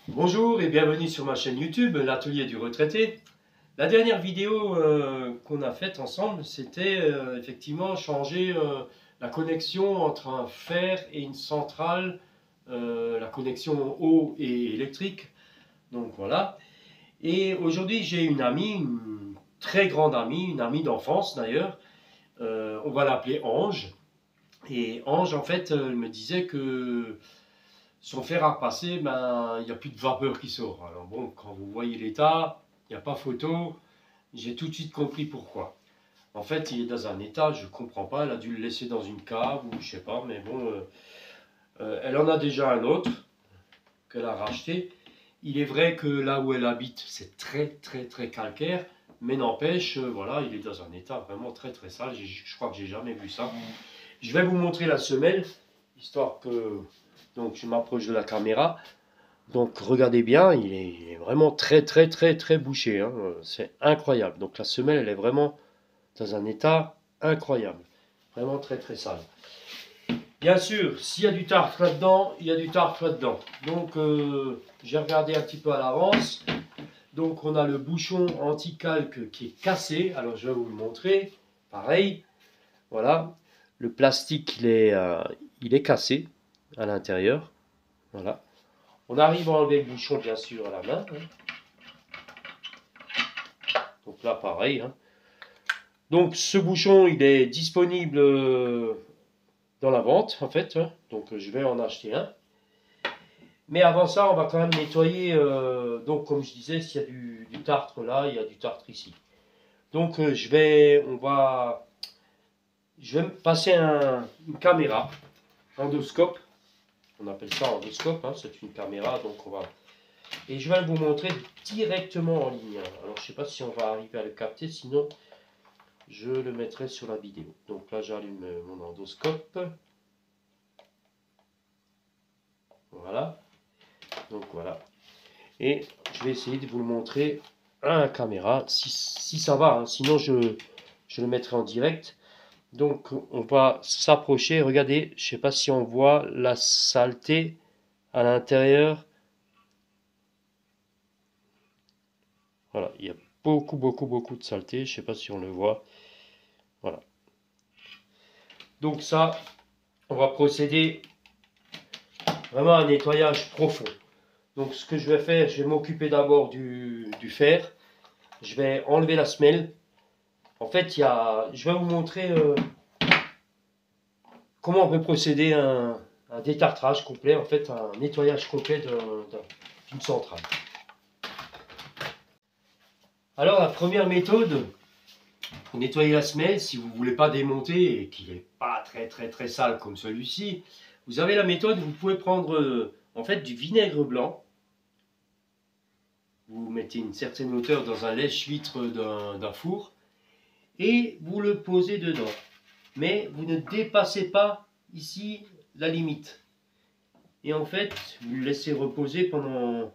Bonjour et bienvenue sur ma chaîne YouTube, l'atelier du retraité. La dernière vidéo qu'on a faite ensemble, c'était effectivement changer la connexion entre un fer et une centrale, la connexion eau et électrique. Donc voilà. Et aujourd'hui, j'ai une amie, une très grande amie, une amie d'enfance d'ailleurs. On va l'appeler Ange. Et Ange, en fait, elle me disait que son fer à repasser, ben, il n'y a plus de vapeur qui sort. Alors bon, quand vous voyez l'état, il n'y a pas photo, j'ai tout de suite compris pourquoi. En fait, il est dans un état, je ne comprends pas, elle a dû le laisser dans une cave ou je sais pas, mais bon, elle en a déjà un autre qu'elle a racheté. Il est vrai que là où elle habite, c'est très très très calcaire, mais n'empêche, voilà, il est dans un état vraiment très très sale, je crois que j'ai jamais vu ça. Je vais vous montrer la semelle, histoire que donc je m'approche de la caméra. Donc regardez bien, il est vraiment très très très très bouché, hein. C'est incroyable. Donc la semelle, elle est vraiment dans un état incroyable. Vraiment très très sale. Bien sûr, s'il y a du tartre là-dedans, il y a du tartre là-dedans. Donc j'ai regardé un petit peu à l'avance. Donc on a le bouchon anti-calque qui est cassé. Alors je vais vous le montrer. Pareil, voilà. Le plastique, il est cassé à l'intérieur. Voilà. On arrive à enlever le bouchon, bien sûr, à la main, hein. Donc là, pareil, hein. Donc ce bouchon, il est disponible dans la vente, en fait, hein. Donc je vais en acheter un. Mais avant ça, on va quand même nettoyer. Donc comme je disais, s'il y a du tartre là, il y a du tartre ici. Donc je vais me passer une caméra, endoscope. On appelle ça endoscope, hein, c'est une caméra. Donc et je vais vous montrer directement en ligne. Alors je ne sais pas si on va arriver à le capter, sinon je le mettrai sur la vidéo. Donc là, j'allume mon endoscope. Voilà. Donc voilà. Et je vais essayer de vous le montrer à la caméra, si ça va, hein. Sinon, je le mettrai en direct. Donc, on va s'approcher. Regardez, je ne sais pas si on voit la saleté à l'intérieur. Voilà, il y a beaucoup, beaucoup, beaucoup de saleté. Je ne sais pas si on le voit. Voilà. Donc ça, on va procéder vraiment à un nettoyage profond. Donc ce que je vais faire, je vais m'occuper d'abord du fer. Je vais enlever la semelle. En fait, je vais vous montrer comment on peut procéder à un détartrage complet, en fait, un nettoyage complet d'une centrale. Alors la première méthode pour nettoyer la semelle, si vous ne voulez pas démonter et qu'il n'est pas très très très sale comme celui-ci, vous avez la méthode, vous pouvez prendre en fait du vinaigre blanc. Vous mettez une certaine hauteur dans un lèche-vitre d'un four et vous le posez dedans. Mais vous ne dépassez pas ici la limite. Et en fait, vous le laissez reposer pendant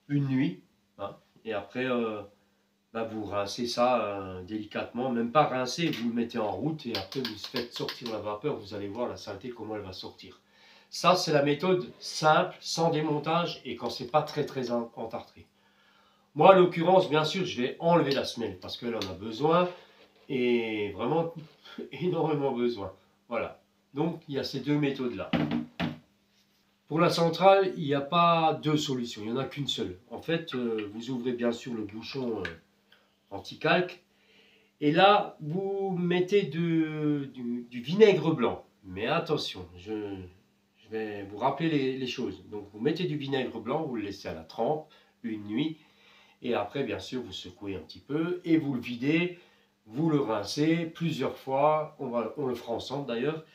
une nuit, hein. Et après, vous rincez ça délicatement, même pas rincer, vous le mettez en route et après vous faites sortir la vapeur, vous allez voir la saleté comment elle va sortir. Ça, c'est la méthode simple, sans démontage et quand c'est pas très très entartré. Moi, à l'occurrence, bien sûr, je vais enlever la semelle parce qu'elle en a besoin et vraiment énormément besoin. Voilà. Donc, il y a ces deux méthodes-là. Pour la centrale, il n'y a pas deux solutions, il n'y en a qu'une seule. En fait, vous ouvrez bien sûr le bouchon anti-calque et là, vous mettez du vinaigre blanc. Mais attention, je vais vous rappeler les choses. Donc, vous mettez du vinaigre blanc, vous le laissez à la trempe une nuit. Et après, bien sûr, vous secouez un petit peu et vous le videz, vous le rincez plusieurs fois. On le fera ensemble d'ailleurs.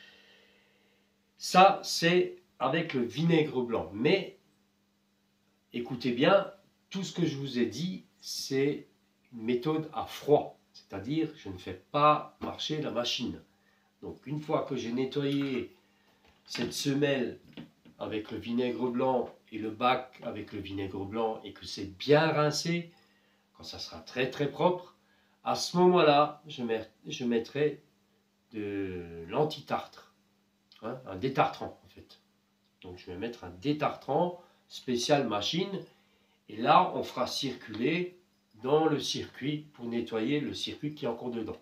Ça, c'est avec le vinaigre blanc. Mais écoutez bien, tout ce que je vous ai dit, c'est une méthode à froid. C'est-à-dire, je ne fais pas marcher la machine. Donc, une fois que j'ai nettoyé cette semelle avec le vinaigre blanc et le bac avec le vinaigre blanc et que c'est bien rincé, quand ça sera très très propre, à ce moment-là, je mettrai de l'anti-tartre, hein, un détartrant en fait. Donc je vais mettre un détartrant spécial machine. Et là, on fera circuler dans le circuit pour nettoyer le circuit qui est encore dedans.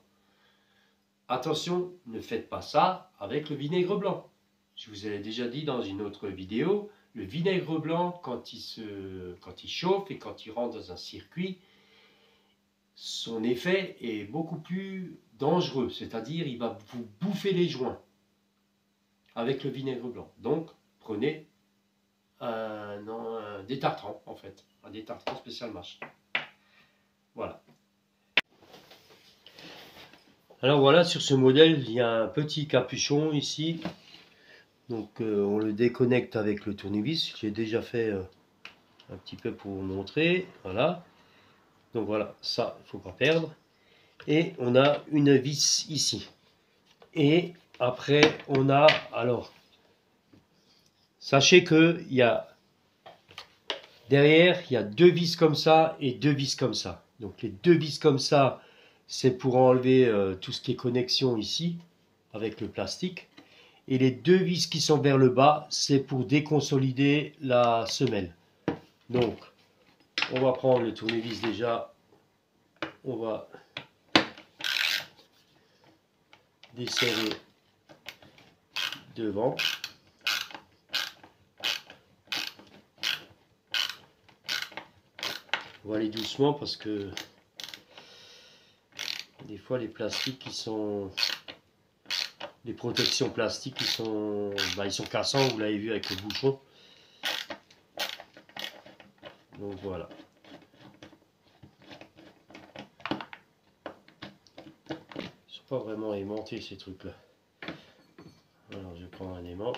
Attention, ne faites pas ça avec le vinaigre blanc. Je vous ai déjà dit dans une autre vidéo, le vinaigre blanc, quand il chauffe et quand il rentre dans un circuit, son effet est beaucoup plus dangereux. C'est-à-dire, il va vous bouffer les joints avec le vinaigre blanc. Donc, prenez un détartrant, en fait. Un détartrant spécial mâche. Voilà. Alors voilà, sur ce modèle, il y a un petit capuchon ici. Donc on le déconnecte avec le tournevis. J'ai déjà fait un petit peu pour vous montrer. Voilà. Donc voilà, ça, il ne faut pas perdre. Et on a une vis ici. Et après, on a, alors, sachez que derrière, il y a 2 vis comme ça et 2 vis comme ça. Donc les 2 vis comme ça, c'est pour enlever tout ce qui est connexion ici, avec le plastique. Et les 2 vis qui sont vers le bas, c'est pour déconsolider la semelle. Donc, on va prendre le tournevis déjà. On va desserrer devant. On va aller doucement parce que des fois les plastiques qui sont... Les protections plastiques ils sont cassants, vous l'avez vu avec le bouchon. Donc voilà. Ils sont pas vraiment aimantés ces trucs là. Alors je prends un aimant.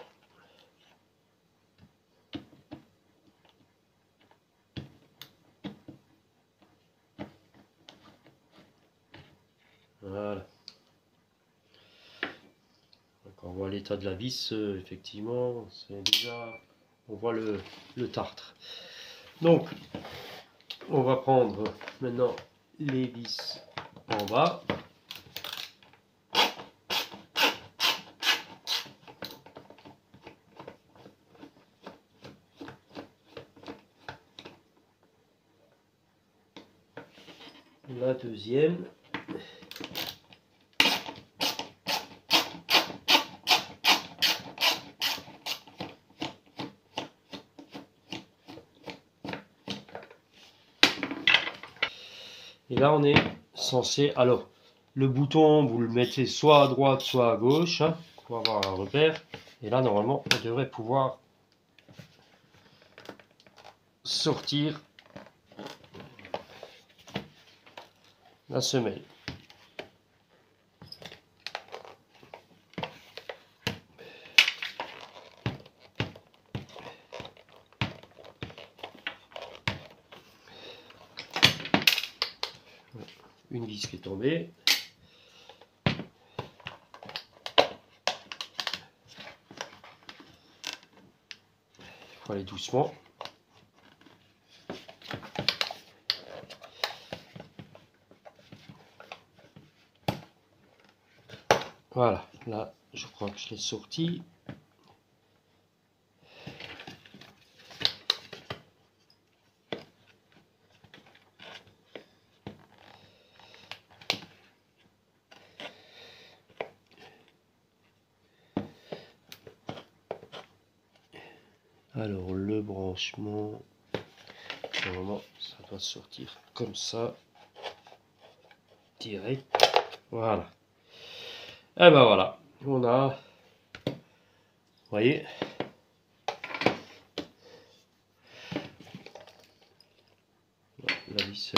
Voilà. Donc on voit l'état de la vis, effectivement, c'est déjà, on voit le tartre. Donc, on va prendre maintenant les vis en bas. La deuxième. Et là, on est censé... Alors, le bouton, vous le mettez soit à droite, soit à gauche, hein, pour avoir un repère. Et là, normalement, on devrait pouvoir sortir la semelle. Une vis qui est tombée. Il faut aller doucement. Voilà, là je crois que je l'ai sorti. Alors le branchement, normalement ça doit sortir comme ça, direct. Voilà. Et ben voilà, on a, vous voyez, la vis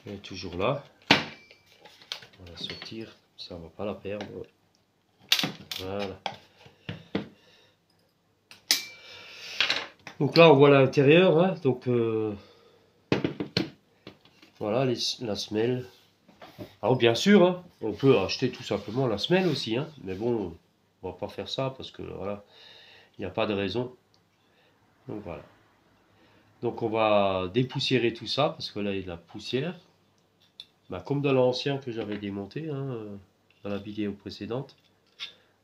elle est toujours là. On va la sortir, ça on va pas la perdre. Voilà. Donc là on voit l'intérieur, hein, donc voilà la semelle. Alors bien sûr, hein, on peut acheter tout simplement la semelle aussi, hein, mais bon, on va pas faire ça parce que voilà, il n'y a pas de raison. Donc voilà. Donc on va dépoussiérer tout ça parce que là il y a de la poussière. Bah, comme dans l'ancien que j'avais démonté, hein, dans la vidéo précédente.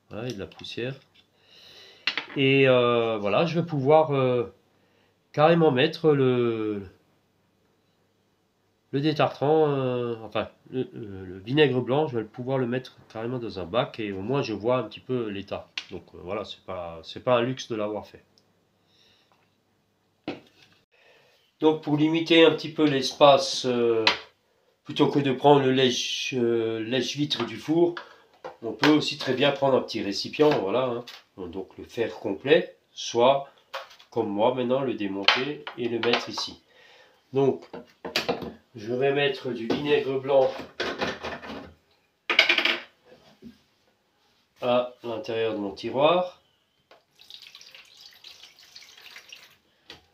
Voilà, il y a de la poussière. Et voilà, je vais pouvoir carrément mettre le détartrant, enfin le vinaigre blanc, je vais pouvoir le mettre carrément dans un bac et au moins je vois un petit peu l'état. Donc voilà, c'est pas un luxe de l'avoir fait. Donc pour limiter un petit peu l'espace, plutôt que de prendre le lèche-vitre du four, on peut aussi très bien prendre un petit récipient, voilà, hein. Donc le faire complet, soit comme moi maintenant le démonter et le mettre ici. Donc je vais mettre du vinaigre blanc à l'intérieur de mon tiroir.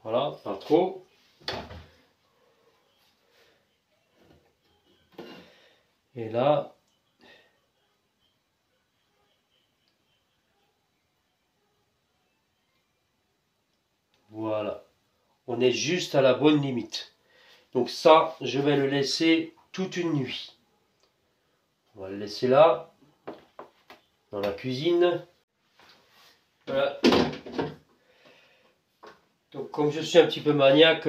Voilà, pas trop. Et là, voilà. On est juste à la bonne limite. Donc ça, je vais le laisser toute une nuit. On va le laisser là, dans la cuisine. Voilà. Donc comme je suis un petit peu maniaque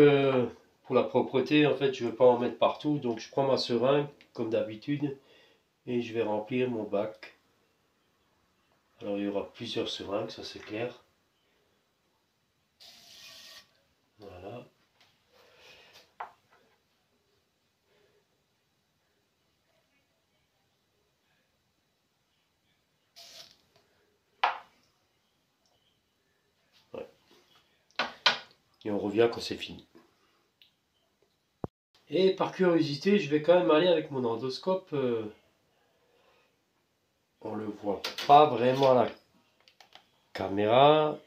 pour la propreté, en fait, je ne veux pas en mettre partout. Donc je prends ma seringue, comme d'habitude, et je vais remplir mon bac. Alors il y aura plusieurs seringues, ça c'est clair. Voilà. Ouais. Et on revient quand c'est fini. Et par curiosité, je vais quand même aller avec mon endoscope. On le voit pas vraiment à la caméra,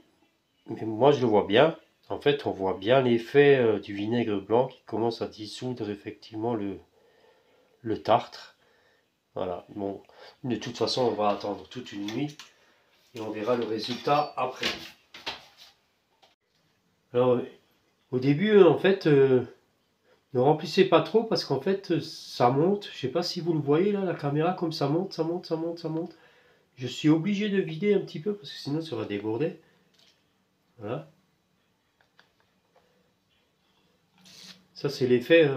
mais moi je le vois bien. En fait, on voit bien l'effet du vinaigre blanc qui commence à dissoudre effectivement le tartre. Voilà. Bon, de toute façon, on va attendre toute une nuit et on verra le résultat après. Alors, au début, en fait, ne remplissez pas trop parce qu'en fait, ça monte. Je sais pas si vous le voyez là, la caméra, comme ça monte, ça monte, ça monte, ça monte. Je suis obligé de vider un petit peu parce que sinon ça va déborder. Voilà. Ça, c'est l'effet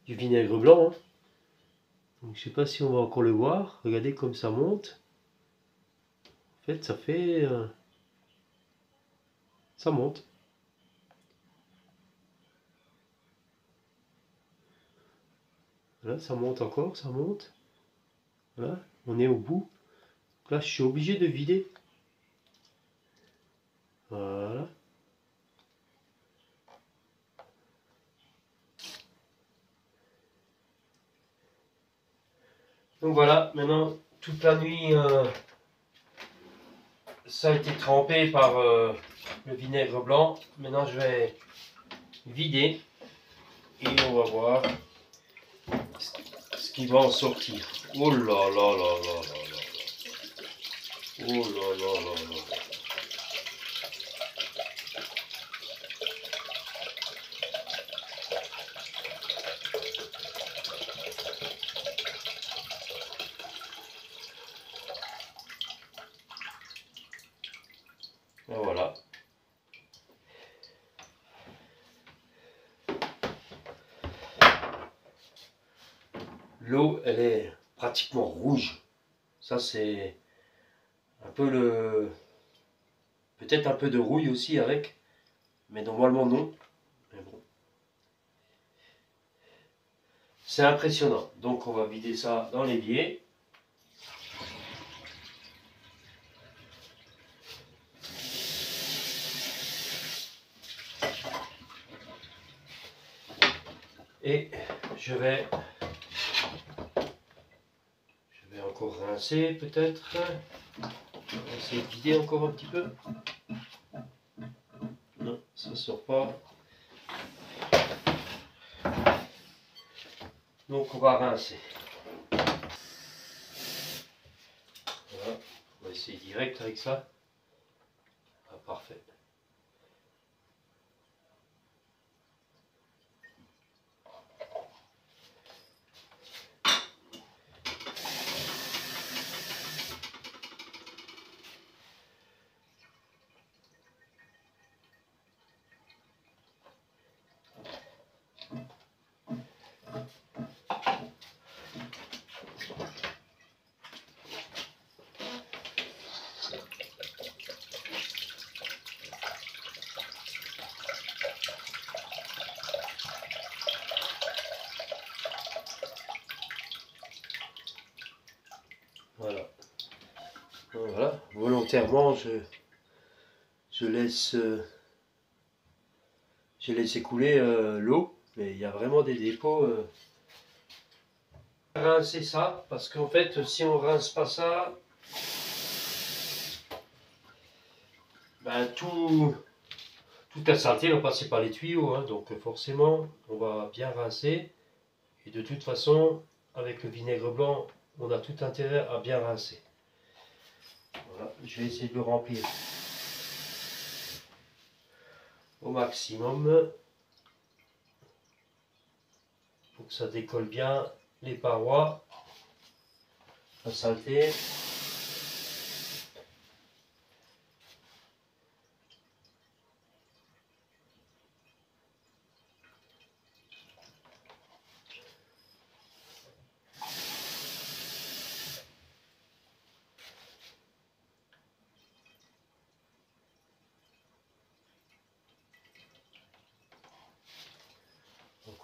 du vinaigre blanc, hein. Donc, je sais pas si on va encore le voir. Regardez comme ça monte. En fait, ça fait... ça monte. Voilà, ça monte encore, ça monte. Voilà, on est au bout. Là, je suis obligé de vider. Voilà. Donc voilà, maintenant, toute la nuit, ça a été trempé par le vinaigre blanc. Maintenant, je vais vider et on va voir ce qui va en sortir. Oh là là là là là là. Oh là là là là. Et voilà. L'eau, elle est pratiquement rouge. Ça, c'est un peu le... peut-être un peu de rouille aussi avec. Mais normalement, non. Mais bon. C'est impressionnant. Donc, on va vider ça dans l'évier. Et je vais encore rincer peut-être. On va essayer de vider encore un petit peu. Non, ça ne sort pas. Donc on va rincer. Voilà, on va essayer direct avec ça. Ah, parfait. volontairement, je laisse écouler l'eau, mais il y a vraiment des dépôts. Rincer ça, parce qu'en fait, si on rince pas ça, ben, toute la saleté va passer par les tuyaux, hein, donc forcément, on va bien rincer. Et de toute façon, avec le vinaigre blanc, on a tout intérêt à bien rincer. Voilà, je vais essayer de le remplir au maximum pour que ça décolle bien les parois, la saleté.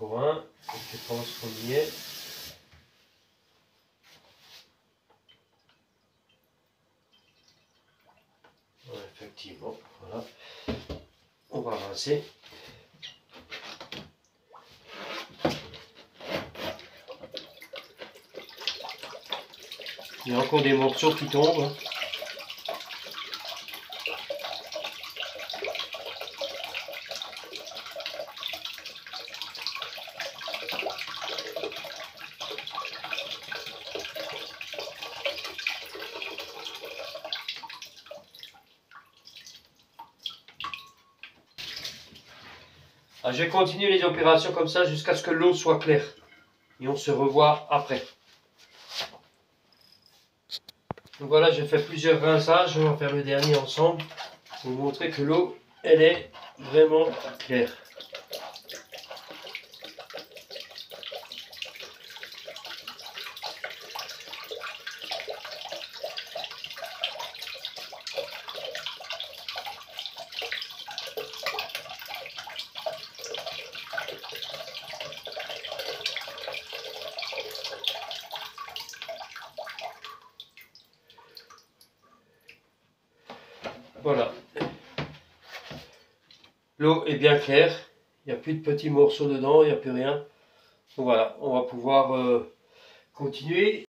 Encore un, je pense qu'on y est. Ouais, effectivement, voilà. On va rincer. Il y a encore des morceaux qui tombent. Hein. Ah, je vais continuer les opérations comme ça jusqu'à ce que l'eau soit claire. Et on se revoit après. Donc voilà, j'ai fait plusieurs rinçages. On va faire le dernier ensemble pour vous montrer que l'eau, elle est vraiment claire. Voilà. L'eau est bien claire. Il n'y a plus de petits morceaux dedans, il n'y a plus rien. Donc voilà, on va pouvoir continuer.